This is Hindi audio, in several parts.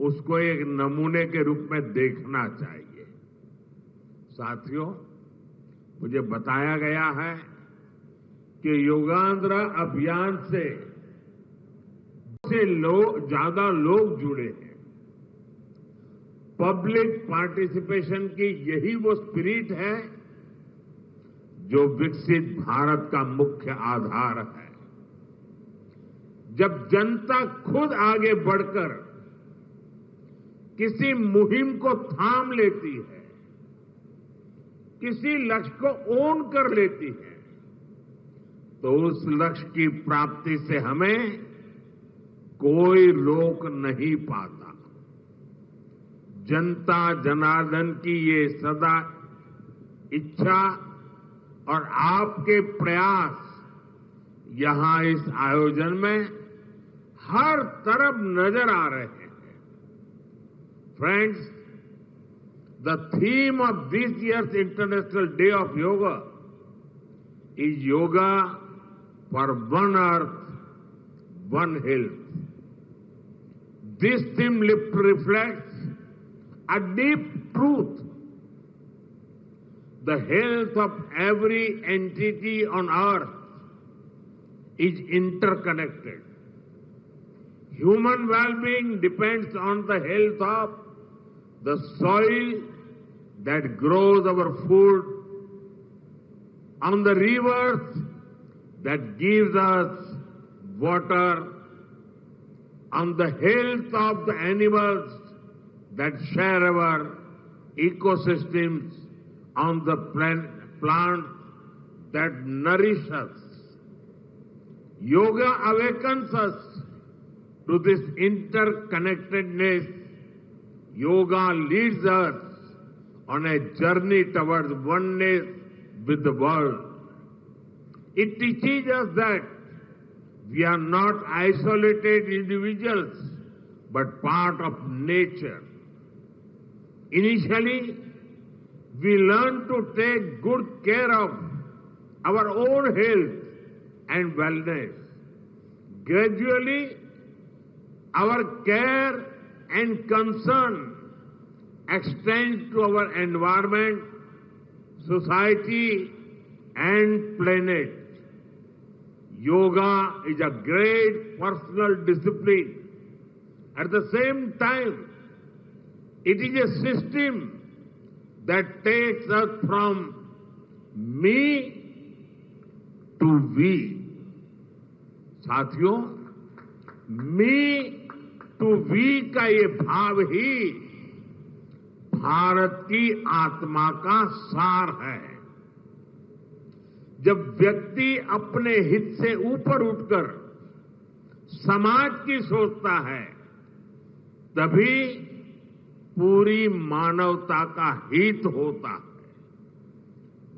उसको एक नमूने के रूप में देखना चाहिए। साथियों, मुझे बताया गया है कि योगांध्र अभियान से ज्यादा लोग जुड़े हैं। पब्लिक पार्टिसिपेशन की यही वो स्पिरिट है जो विकसित भारत का मुख्य आधार है। जब जनता खुद आगे बढ़कर किसी मुहिम को थाम लेती है, किसी लक्ष्य को ओन कर लेती है, तो उस लक्ष्य की प्राप्ति से हमें कोई रोक नहीं पाता। जनता जनार्दन की ये सदा इच्छा और आपके प्रयास यहां इस आयोजन में हर तरफ नजर आ रहे हैं। Friends, the theme of this year's International Day of Yoga is Yoga for One Earth, One Health. This theme reflects a deep truth. The health of every entity on earth is interconnected. Human well-being depends on the health of the soil that grows our food, on the rivers that gives us water, on the health of the animals that share our ecosystems, on the plants that nourish us. Yoga awakens us to this interconnectedness. Yoga leads us on a journey towards oneness with the world. It teaches us that we are not isolated individuals, but part of nature. Initially, we learn to take good care of our own health and wellness. Gradually, our care and concern extends to our environment, society, and planet. Yoga is a great personal discipline. At the same time, it is a system that takes us from me to we. साथियों, मी टू वी का ये भाव ही भारत की आत्मा का सार है। जब व्यक्ति अपने हित से ऊपर उठकर समाज की सोचता है, तभी पूरी मानवता का हित होता है।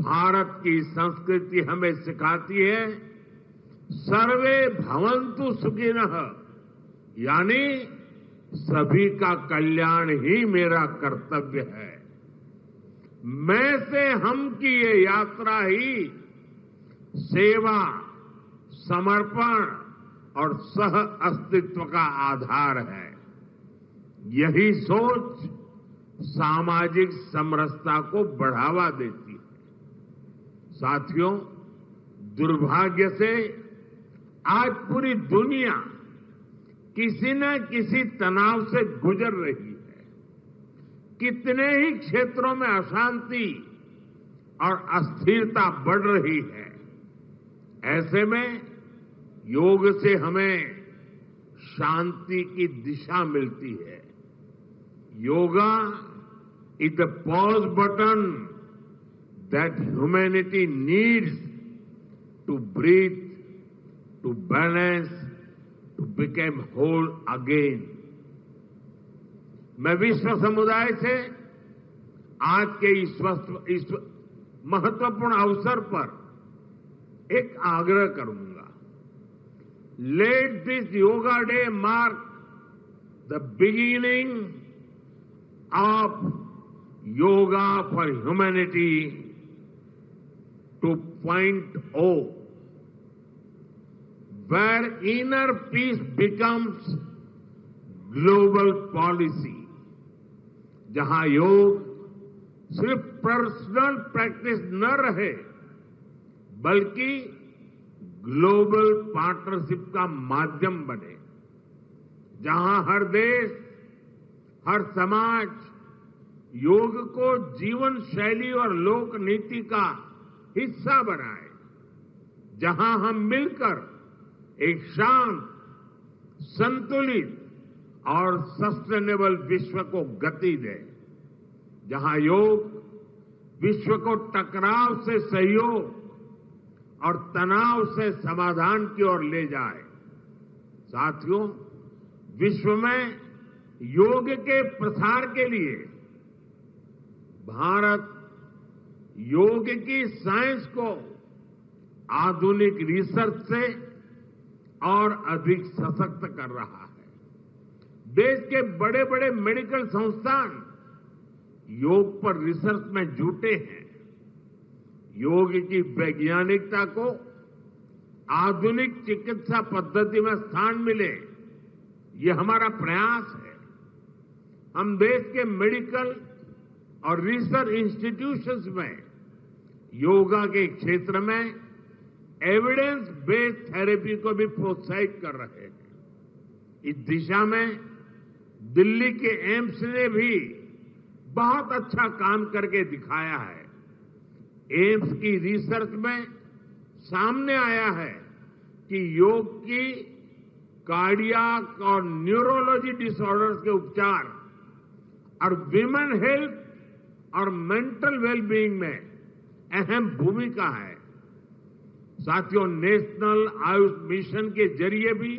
भारत की संस्कृति हमें सिखाती है, सर्वे भवन्तु सुखिनः, यानी सभी का कल्याण ही मेरा कर्तव्य है। मैं से हम की ये यात्रा ही सेवा, समर्पण और सह अस्तित्व का आधार है। यही सोच सामाजिक समरसता को बढ़ावा देती है। साथियों, दुर्भाग्य से आज पूरी दुनिया किसी न किसी तनाव से गुजर रही है। कितने ही क्षेत्रों में अशांति और अस्थिरता बढ़ रही है। ऐसे में योग से हमें शांति की दिशा मिलती है। Yoga is the pause button that humanity needs to breathe, to balance, to become whole again. मैं विश्व समुदाय से आज के इस महत्वपूर्ण अवसर पर एक आग्रह करूंगा। Let this Yoga Day mark the beginning of Yoga for Humanity 2.0, where inner peace becomes global policy, जहां योग सिर्फ पर्सनल प्रैक्टिस न रहे बल्कि ग्लोबल पार्टनरशिप का माध्यम बने, जहां हर देश, हर समाज योग को जीवन शैली और लोक नीति का हिस्सा बनाए, जहां हम मिलकर एक शांत, संतुलित और सस्टेनेबल विश्व को गति दें, जहां योग विश्व को टकराव से सहयोग और तनाव से समाधान की ओर ले जाए। साथियों, विश्व में योग के प्रसार के लिए भारत योग की साइंस को आधुनिक रिसर्च से और अधिक सशक्त कर रहा है। देश के बड़े बड़े मेडिकल संस्थान योग पर रिसर्च में जुटे हैं। योग की वैज्ञानिकता को आधुनिक चिकित्सा पद्धति में स्थान मिले, ये हमारा प्रयास है। हम देश के मेडिकल और रिसर्च इंस्टीट्यूशंस में योगा के क्षेत्र में एविडेंस बेस्ड थेरेपी को भी प्रोत्साहित कर रहे हैं। इस दिशा में दिल्ली के एम्स ने भी बहुत अच्छा काम करके दिखाया है। एम्स की रिसर्च में सामने आया है कि योग की कार्डियक और न्यूरोलॉजी डिसऑर्डर्स के उपचार और विमेन हेल्थ और मेंटल वेलबीइंग में अहम भूमिका है। साथियों, नेशनल आयुष मिशन के जरिए भी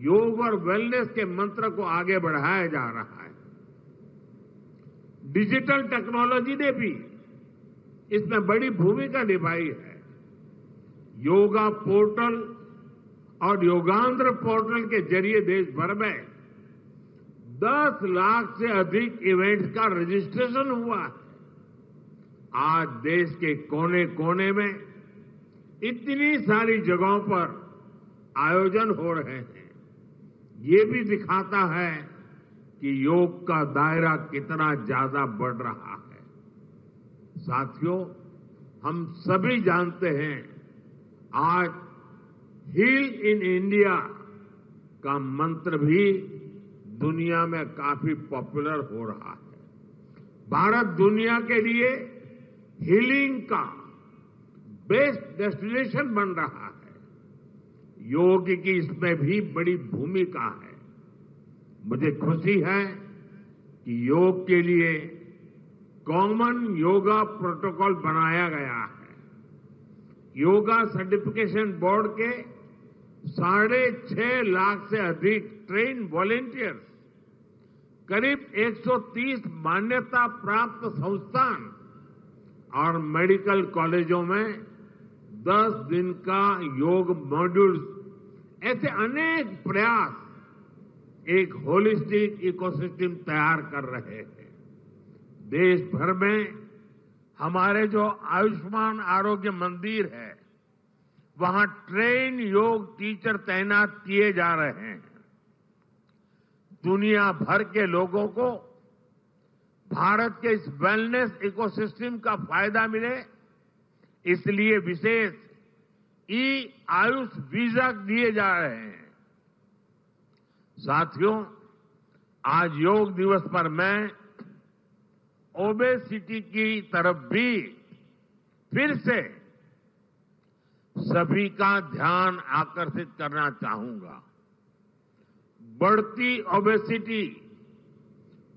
योग और वेलनेस के मंत्र को आगे बढ़ाया जा रहा है। डिजिटल टेक्नोलॉजी ने भी इसमें बड़ी भूमिका निभाई है। योगा पोर्टल और योगांध्र पोर्टल के जरिए देश भर में 10 लाख से अधिक इवेंट्स का रजिस्ट्रेशन हुआ है। आज देश के कोने कोने में इतनी सारी जगहों पर आयोजन हो रहे हैं। ये भी दिखाता है कि योग का दायरा कितना ज्यादा बढ़ रहा है। साथियों, हम सभी जानते हैं आज हील इन इंडिया का मंत्र भी दुनिया में काफी पॉपुलर हो रहा है। भारत दुनिया के लिए हीलिंग का बेस्ट डेस्टिनेशन बन रहा है। योग की इसमें भी बड़ी भूमिका है। मुझे खुशी है कि योग के लिए कॉमन योगा प्रोटोकॉल बनाया गया है। योगा सर्टिफिकेशन बोर्ड के 6.5 लाख से अधिक ट्रेन वॉलेंटियर्स, करीब 130 मान्यता प्राप्त संस्थान और मेडिकल कॉलेजों में 10 दिन का योग मॉड्यूल्स, ऐसे अनेक प्रयास एक होलिस्टिक इकोसिस्टम तैयार कर रहे हैं। देश भर में हमारे जो आयुष्मान आरोग्य मंदिर है, वहां ट्रेन योग टीचर तैनात किए जा रहे हैं। दुनिया भर के लोगों को भारत के इस वेलनेस इकोसिस्टम का फायदा मिले, इसलिए विशेष आयुष वीजा दिए जा रहे हैं। साथियों, आज योग दिवस पर मैं ओबेसिटी की तरफ भी फिर से सभी का ध्यान आकर्षित करना चाहूंगा। बढ़ती ओबेसिटी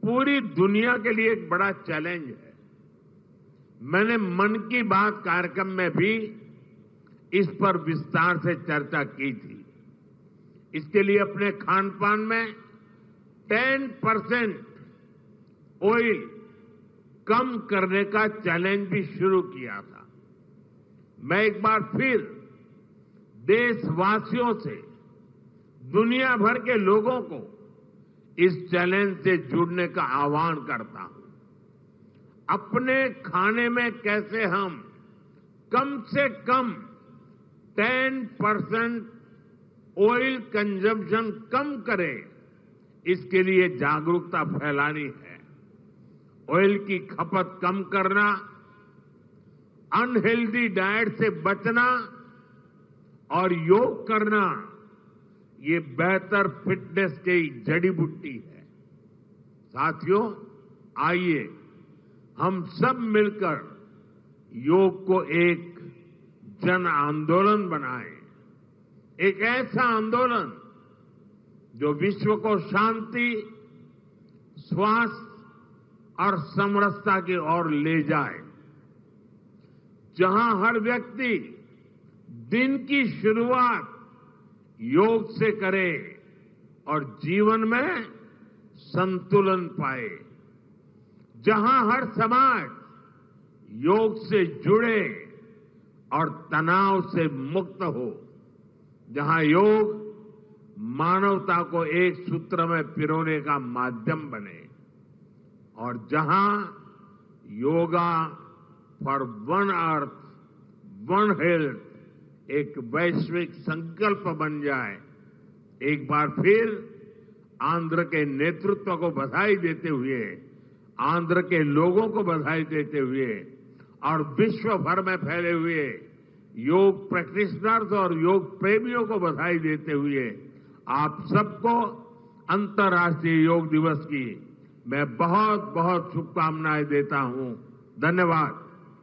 पूरी दुनिया के लिए एक बड़ा चैलेंज है। मैंने मन की बात कार्यक्रम में भी इस पर विस्तार से चर्चा की थी। इसके लिए अपने खान पान में 10% ऑयल कम करने का चैलेंज भी शुरू किया था। मैं एक बार फिर देशवासियों से, दुनिया भर के लोगों को इस चैलेंज से जुड़ने का आह्वान करता हूं। अपने खाने में कैसे हम कम से कम 10% ऑयल कंजम्पशन कम करें, इसके लिए जागरूकता फैलानी है। ऑयल की खपत कम करना, अनहेल्दी डाइट से बचना और योग करना, ये बेहतर फिटनेस की जड़ी बूटी है। साथियों, आइए हम सब मिलकर योग को एक जन आंदोलन बनाएं, एक ऐसा आंदोलन जो विश्व को शांति, स्वास्थ्य और समरसता की ओर ले जाए, जहां हर व्यक्ति दिन की शुरुआत योग से करे और जीवन में संतुलन पाए, जहां हर समाज योग से जुड़े और तनाव से मुक्त हो, जहां योग मानवता को एक सूत्र में पिरोने का माध्यम बने और जहां yoga for one earth one health एक वैश्विक संकल्प बन जाए। एक बार फिर आंध्र के नेतृत्व को बधाई देते हुए, आंध्र के लोगों को बधाई देते हुए और विश्व भर में फैले हुए योग प्रैक्टिशनर्स और योग प्रेमियों को बधाई देते हुए आप सबको अंतर्राष्ट्रीय योग दिवस की मैं बहुत बहुत शुभकामनाएं देता हूं। धन्यवाद।